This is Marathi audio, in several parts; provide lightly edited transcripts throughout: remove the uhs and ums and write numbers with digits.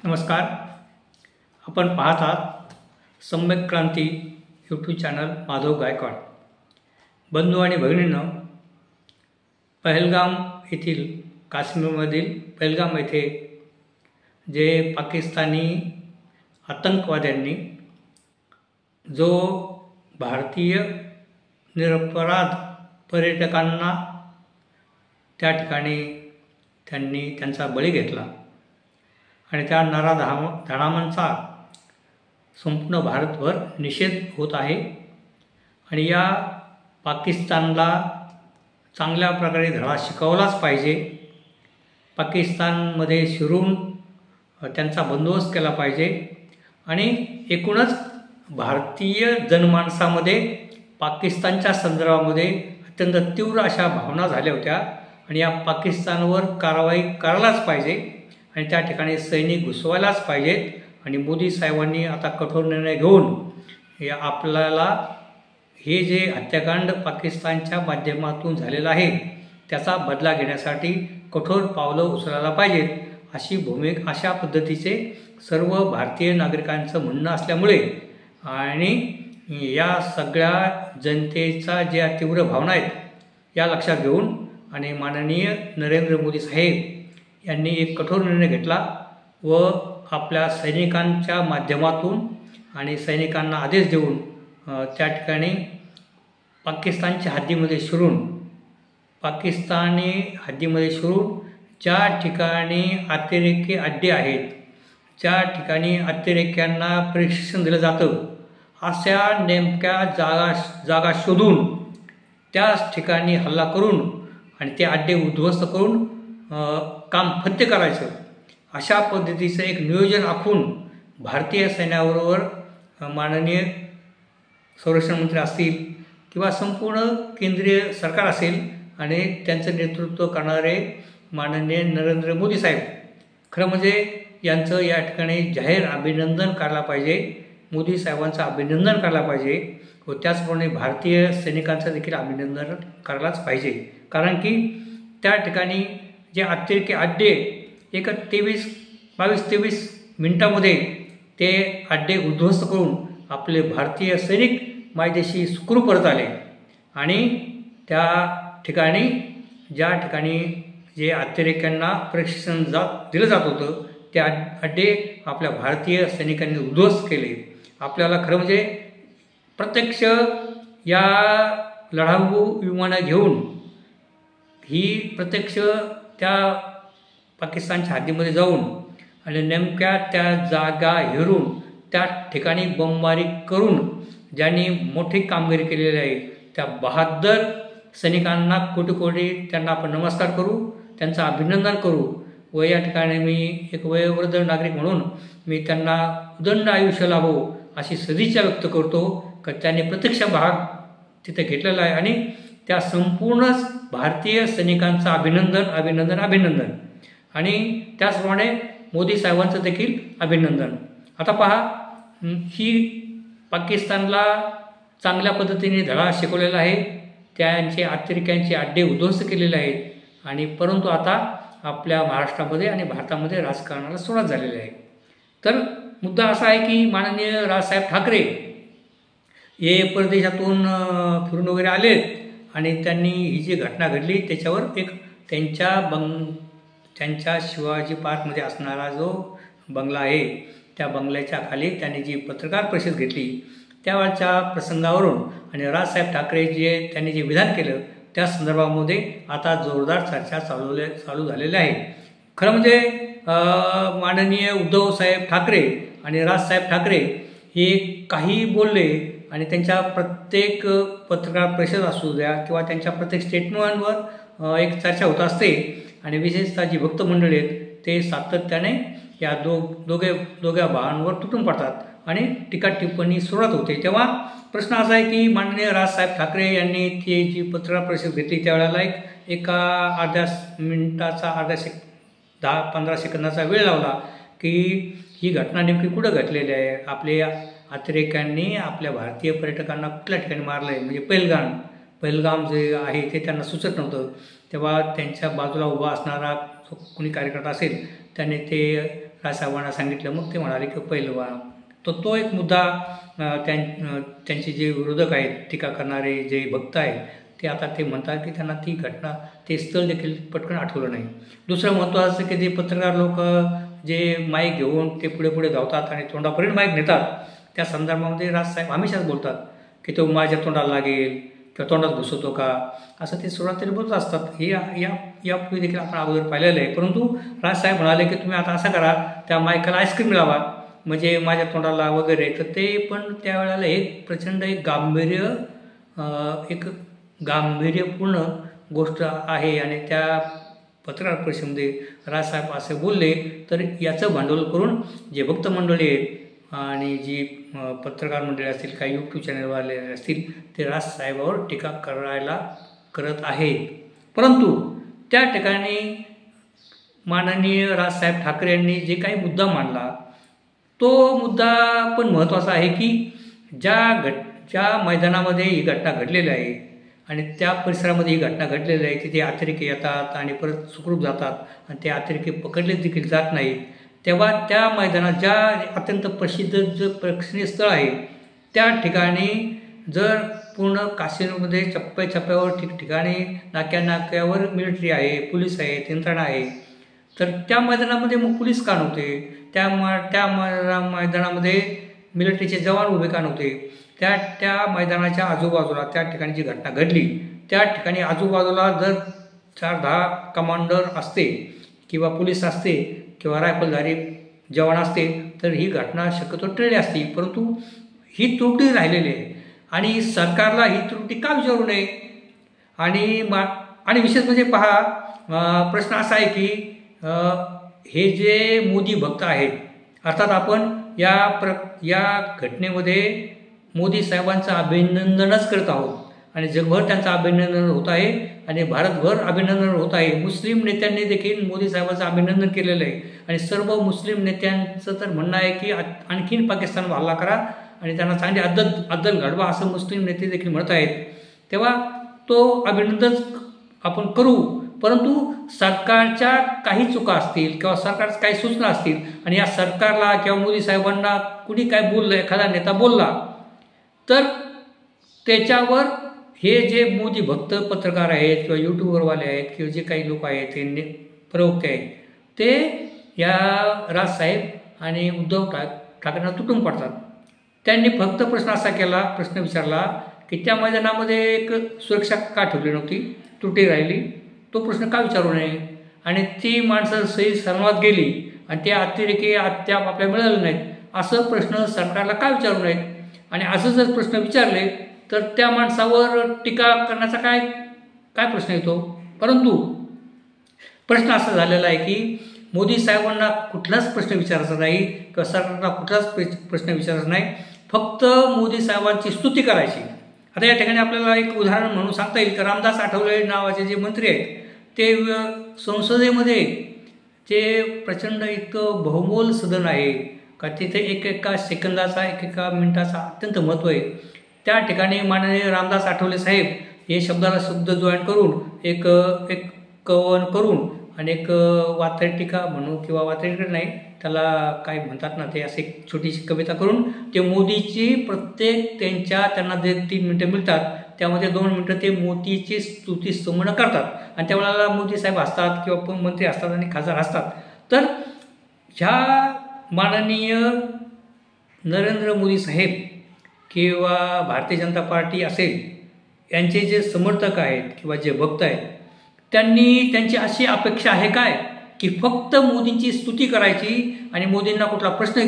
नमस्कार. आपण पाहत आहात सम्यक क्रांती यूट्यूब चॅनल माधव गायकवाड. बंधू आणि भगिनींनो, पहलगाम येथील काश्मीरमधील पहलगाम येथे जे पाकिस्तानी आतंकवाद्यांनी जो भारतीय निरपराध पर्यटकांना त्या ठिकाणी त्यांचा बळी घेतला आणि त्या नराधमांचा संपूर्ण भारतभर निषेध होत आहे. आणि या पाकिस्तानला चांगल्या प्रकारे धडा शिकवलाच पाहिजे. पाकिस्तानमध्ये शिरून त्यांचा बंदोबस्त केला पाहिजे. आणि एकूणच भारतीय जनमानसामध्ये पाकिस्तानच्या संदर्भामध्ये अत्यंत तीव्र अशा भावना झाल्या होत्या आणि या पाकिस्तानवर कारवाई करायलाच पाहिजे आणि त्या ठिकाणी सैनिक घुसवायलाच पाहिजेत. आणि मोदी साहेबांनी आता कठोर निर्णय घेऊन आपल्याला हे जे हत्याकांड पाकिस्तानच्या माध्यमातून झालेलं आहे त्याचा बदला घेण्यासाठी कठोर पावलं उचलायला पाहिजेत, अशा पद्धतीचे सर्व भारतीय नागरिकांचं म्हणणं असल्यामुळे आणि या सगळ्या जनतेचा ज्या तीव्र भावना आहेत या लक्षात घेऊन आणि माननीय नरेंद्र मोदी साहेब यांनी एक कठोर निर्णय घेतला व आपल्या सैनिकांच्या माध्यमातून आणि सैनिकांना आदेश देऊन त्या ठिकाणी पाकिस्तानी हद्दीमध्ये शिरून ज्या ठिकाणी अतिरेकी अड्डे आहेत, ज्या ठिकाणी अतिरेक्यांना प्रशिक्षण दिलं जातं, अशा नेमक्या जागा शोधून त्याच ठिकाणी हल्ला करून आणि ते अड्डे उद्ध्वस्त करून काम फत्ते करायचं, अशा पद्धतीचं एक नियोजन आखून भारतीय सैन्याबरोबर माननीय संरक्षण मंत्री असतील किंवा संपूर्ण केंद्रीय सरकार असेल आणि त्यांचं नेतृत्व करणारे माननीय नरेंद्र मोदी साहेब, खरं म्हणजे यांचं या ठिकाणी जाहीर अभिनंदन करायला पाहिजे. मोदी साहेबांचं अभिनंदन करायला पाहिजे व त्याचप्रमाणे भारतीय सैनिकांचं देखील अभिनंदन करायलाच पाहिजे. कारण की त्या ठिकाणी जे अतिरेकी अड्डे एक 22-23 मिनिटामध्ये ते अड्डे उद्ध्वस्त करून आपले भारतीय सैनिक मायदेशी सुखरूप परत आले. आणि त्या ठिकाणी ज्या ठिकाणी जे अतिरेक्यांना प्रशिक्षण दिलं जात होतं त्या अड्डे आपल्या भारतीय सैनिकांनी उद्ध्वस्त केले. आपल्याला खरं म्हणजे प्रत्यक्ष या लढाऊ विमानं घेऊन ही प्रत्यक्ष त्या पाकिस्तानच्या हद्दीमध्ये जाऊन आणि नेमक्या त्या जागा हेरून त्या ठिकाणी बमबारी करून ज्यांनी मोठी कामगिरी केलेली आहे त्या बहादर सैनिकांना कोटी त्यांना आपण नमस्कार करू, त्यांचं अभिनंदन करू. व या ठिकाणी मी एक वयोवृद्ध नागरिक म्हणून मी त्यांना उदंड आयुष्य लाभो अशी सदिच्छा व्यक्त करतो की त्यांनी प्रत्यक्ष भाग तिथे घेतलेला आहे. आणि त्या संपूर्णच भारतीय सैनिकांचं अभिनंदन आणि त्याचप्रमाणे मोदी साहेबांचं देखील अभिनंदन. आता पहा, ही पाकिस्तानला चांगल्या पद्धतीने धडा शिकवलेला आहे, त्यांचे अतिरेक्यांचे अड्डे उद्ध्वस्त केलेले आहेत आणि परंतु आता आपल्या महाराष्ट्रामध्ये आणि भारतामध्ये राजकारणाला सुरुवात झालेली आहे. तर मुद्दा असा आहे की माननीय राजसाहेब ठाकरे हे परदेशातून फिरून वगैरे आलेत आणि त्यांनी ही जी घटना घडली त्याच्यावर एक त्यांच्या शिवाजी पार्कमध्ये असणारा जो बंगला आहे त्या बंगल्याच्या खाली त्यांनी जी पत्रकार परिषद घेतली त्यावेळच्या प्रसंगावरून आणि राजसाहेब ठाकरे त्यांनी जे विधान केलं त्या संदर्भामध्ये आता जोरदार चर्चा चालू झालेल्या आहे. खरं म्हणजे माननीय उद्धवसाहेब ठाकरे आणि राजसाहेब ठाकरे हे काही बोलले आणि त्यांच्या प्रत्येक पत्रकार परिषद असू द्या किंवा त्यांच्या प्रत्येक स्टेटमेंटवर एक चर्चा होत असते आणि विशेषतः जी भक्त मंडळी आहेत ते सातत्याने या दोघ्या भावांवर तुटून पडतात आणि टीका टिप्पणी सुरुवात होते. तेव्हा प्रश्न असा आहे की माननीय राजसाहेब ठाकरे यांनी ती जी पत्रकार परिषद घेतली त्यावेळेला एका अर्ध्या मिनिटाचा 10-15 सेकंदाचा वेळ लावला की ही घटना नेमकी कुठं घडलेली आहे, आपल्या अतिरेक्यांनी आपल्या भारतीय पर्यटकांना कुठल्या ठिकाणी मारलं आहे, म्हणजे पहलगाम जे आहे ते त्यांना सुचत नव्हतं. तेव्हा त्यांच्या बाजूला उभा असणारा कोणी कार्यकर्ता असेल त्याने ते राजसाहेबांना सांगितलं. मग ते म्हणाले की पहिलवान. तो एक मुद्दा त्यांचे जे विरोधक आहेत, टीका करणारे जे भक्त आहेत, ते आता ते म्हणतात की त्यांना ती घटना, ते स्थळ देखील पटकन आठवलं नाही. दुसरं महत्त्वाचं की जे पत्रकार लोक जे माईक घेऊन ते पुढे पुढे धावतात आणि तोंडापर्यंत माईक नेतात, त्या संदर्भामध्ये राजसाहेब हमेशाच बोलतात की तो माझ्या तोंडाला लागेल किंवा तोंडात घुसवतो का, असं ते सुरुवातीला बोलत असतात. हे यापूर्वी देखील आपण अगोदर पाहिलेलं आहे. परंतु राजसाहेब म्हणाले की तुम्ही आता असं करा, त्या माईकाला आईस्क्रीम लावा म्हणजे माझ्या तोंडाला वगैरे. तर ते पण त्यावेळेला एक प्रचंड एक गांभीर्यपूर्ण गोष्ट आहे आणि त्या पत्रकार परिषदेमध्ये राजसाहेब असे बोलले. तर याचं भांडवल करून जे भक्त मंडळी आहेत आणि जी पत्रकार मंडळी असतील, काही यूट्यूब चॅनलवाले असतील, ते राजसाहेबावर टीका करत आहेत. परंतु त्या ठिकाणी माननीय राजसाहेब ठाकरे यांनी जे काही मुद्दा मांडला, तो मुद्दा पण महत्त्वाचा आहे की ज्या मैदानामध्ये ही घटना घडलेली आहे आणि त्या परिसरामध्ये ही घटना घडलेली आहे, तिथे अतिरेकी येतात आणि परत सुखरूप जातात आणि ते अतिरेकी पकडले देखील जात नाहीत. तेव्हा त्या मैदानात ज्या अत्यंत प्रसिद्ध जे प्रेक्षणीय स्थळ आहे, त्या ठिकाणी जर पूर्ण काश्मीरमध्ये चप्प्यावर ठिकठिकाणी नाक्यावर मिलिटरी आहे, पोलीस आहेत, यंत्रणा आहे, तर त्या मैदानामध्ये मग पोलीस का नव्हते? त्या मैदानामध्ये मिलिटरीचे जवान उभे का नव्हते? त्या मैदानाच्या आजूबाजूला त्या ठिकाणी जी घटना घडली, त्या ठिकाणी आजूबाजूला जर 4-10 कमांडर असते किंवा पोलीस असते किंवा रायफलधारी जवान असते, तर ही घटना शक्यतो टळली असती. परंतु ही त्रुटी राहिलेली आहे आणि सरकारला ही त्रुटी का विचारू नये? आणि विशेष म्हणजे पहा, प्रश्न असा आहे की हे जे मोदी भक्त आहेत, अर्थात आपण या घटनेमध्ये मोदी साहेबांचं अभिनंदनच करत आहोत आणि जगभर त्यांचं अभिनंदन होत आहे आणि भारतभर अभिनंदन होत आहे. मुस्लिम नेत्यांनी देखील मोदी साहेबांचं अभिनंदन केलेलं आहे आणि सर्व मुस्लिम नेत्यांचं तर म्हणणं आहे की आणखीन पाकिस्तानवर हल्ला करा आणि त्यांना चांगली अद्दल घडवा, असं मुस्लिम नेते देखील म्हणत आहेत. तेव्हा तो अभिनंदन आपण करू. परंतु सरकारच्या काही चुका असतील किंवा सरकारच्या काही सूचना असतील आणि या सरकारला किंवा मोदी साहेबांना कुणी काय बोललं, एखादा नेता बोलला, तर त्याच्यावर हे जे मोदी भक्त पत्रकार आहेत किंवा यूट्यूबवरवाले आहेत किंवा जे काही लोक आहेत, ते प्रवक्ते आहेत, ते या राजसाहेब आणि उद्धव ठाकरेंना तुटून पडतात. त्यांनी फक्त प्रश्न विचारला की त्या मैदानामध्ये एक सुरक्षा का ठेवली नव्हती, त्रुटी राहिली, तो प्रश्न का विचारू नये? आणि ती माणसं सही सर्वात गेली आणि ते अतिरेकी अद्याप आपल्याला मिळाले नाहीत, असं प्रश्न सरकारला का विचारू नयेत? आणि असं जर प्रश्न विचारले तर त्या माणसावर टीका करण्याचा काय प्रश्न येतो? परंतु प्रश्न असा झालेला आहे की मोदी साहेबांना कुठलाच प्रश्न विचारायचा नाही किंवा सरकारला कुठलाच प्रश्न विचारायचा नाही, फक्त मोदी साहेबांची स्तुती करायची. आता या ठिकाणी आपल्याला एक उदाहरण म्हणून सांगता येईल की रामदास आठवले नावाचे जे मंत्री आहेत, ते संसदेमध्ये ते प्रचंड इतकं बहुमोल सदन आहे का तिथे एका सेकंदाचा, एका मिनिटाचा अत्यंत महत्त्व आहे. त्या ठिकाणी माननीय रामदास आठवले साहेब हे शब्दाला शब्द जॉईन करून एक कवन करून आणि एक वात्रटिका म्हणू किंवा वात्रटिका नाही, त्याला काय म्हणतात ना, ते असे एक छोटीशी कविता करून ते मोदीची प्रत्येक त्यांना जे 3 मिनिटं मिळतात त्यामध्ये 2 मिनिटं ते मोदीची स्तुती स्तुमन करतात आणि त्यावेळेला मोदी साहेब असतात किंवा मंत्री असतात आणि खासदार असतात. तर ह्या माननीय नरेंद्र मोदी साहेब किंवा भारतीय जनता पार्टी असेल, यांचे जे समर्थक आहेत किंवा जे भक्त आहेत, त्यांची अशी अपेक्षा आहे काय की फक्त मोदींची स्तुती करायची आणि मोदींना कुठला प्रश्न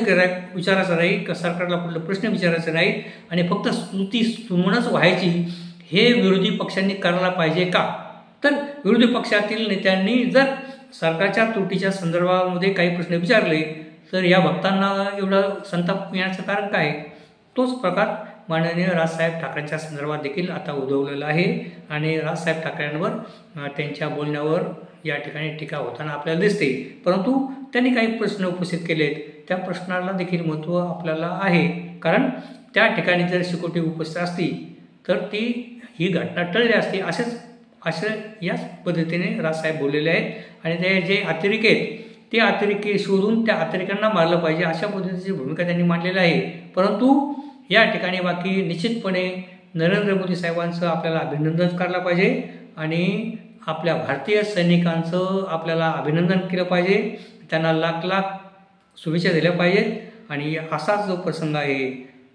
विचारायचा नाही किंवा सरकारला कुठला प्रश्न विचारायचा नाही आणि फक्त स्तुती स्तुमनच व्हायची, हे विरोधी पक्षांनी करायला पाहिजे का? तर विरोधी पक्षातील नेत्यांनी जर सरकारच्या त्रुटीच्या संदर्भामध्ये काही प्रश्न विचारले तर या भक्तांना एवढं संताप येण्याचं कारण काय? तोच प्रकार माननीय राजसाहेब ठाकरेंच्या संदर्भात देखील आता उद्भवलेला आहे आणि राजसाहेब ठाकरेंवर त्यांच्या बोलण्यावर या ठिकाणी टीका होताना आपल्याला दिसते. परंतु त्यांनी काही प्रश्न उपस्थित केलेत, त्या प्रश्नाला देखील महत्त्व आपल्याला आहे, कारण त्या ठिकाणी जर सिक्युरिटी उपस्थित असती तर ही घटना टळली असती. याच पद्धतीने राजसाहेब बोललेले आहेत आणि ते जे अतिरेकी आहेत ते अतिरेकी शोधून त्या अतिरेक्यांना मारलं पाहिजे, अशा पद्धतीची भूमिका त्यांनी मांडलेली आहे. परंतु या ठिकाणी बाकी निश्चितपणे नरेंद्र मोदी साहेबांचं आपल्याला अभिनंदन करायला पाहिजे आणि आपल्या भारतीय सैनिकांचं आपल्याला अभिनंदन केलं पाहिजे, त्यांना लाख लाख शुभेच्छा दिल्या पाहिजेत. आणि असाच जो प्रसंग आहे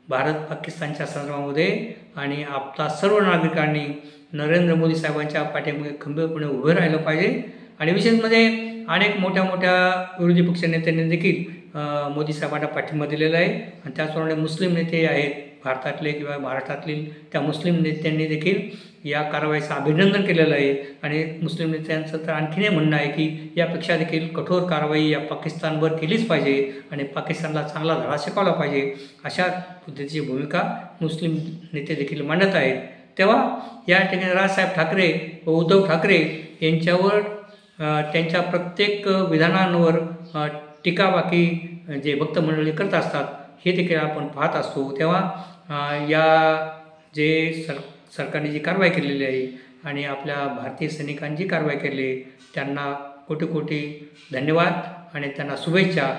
भारत पाकिस्तानच्या संदर्भामध्ये आणि आपल्या सर्व नागरिकांनी नरेंद्र मोदी साहेबांच्या पाठीमागे खंबीरपणे उभे राहिलं पाहिजे. आणि विशेष म्हणजे अनेक मोठ्या मोठ्या विरोधी पक्ष नेत्यांनी देखील मोदी साहेबांना पाठिंबा दिलेला आहे आणि त्याचप्रमाणे मुस्लिम नेते आहेत भारतातले किंवा महाराष्ट्रातील, त्या मुस्लिम नेत्यांनी देखील या कारवाईचं अभिनंदन केलेलं आहे. आणि मुस्लिम नेत्यांचं तर आणखीनही म्हणणं आहे की यापेक्षा देखील कठोर कारवाई या पाकिस्तानवर केलीच पाहिजे आणि पाकिस्तानला चांगला धडा शिकवला पाहिजे, अशा पद्धतीची भूमिका मुस्लिम नेते देखील मांडत आहेत. तेव्हा या ठिकाणी राजसाहेब ठाकरे व उद्धव ठाकरे यांच्यावर त्यांच्या प्रत्येक विधानांवर टीकाबाकी जे भक्त मंडळी करत असतात हे देखील आपण पाहत असतो. तेव्हा या जे सरकारने जी कारवाई केलेली आहे आणि आपल्या भारतीय सैनिकांची कारवाई केली त्यांना कोटी कोटी धन्यवाद आणि त्यांना शुभेच्छा.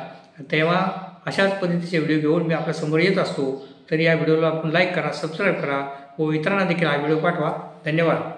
तेव्हा अशाच पद्धतीचे व्हिडिओ घेऊन मी आपल्यासमोर येत असतो. तर या व्हिडिओला आपण लाईक करा, सबस्क्राईब करा व इतरांना देखील हा व्हिडिओ पाठवा. धन्यवाद.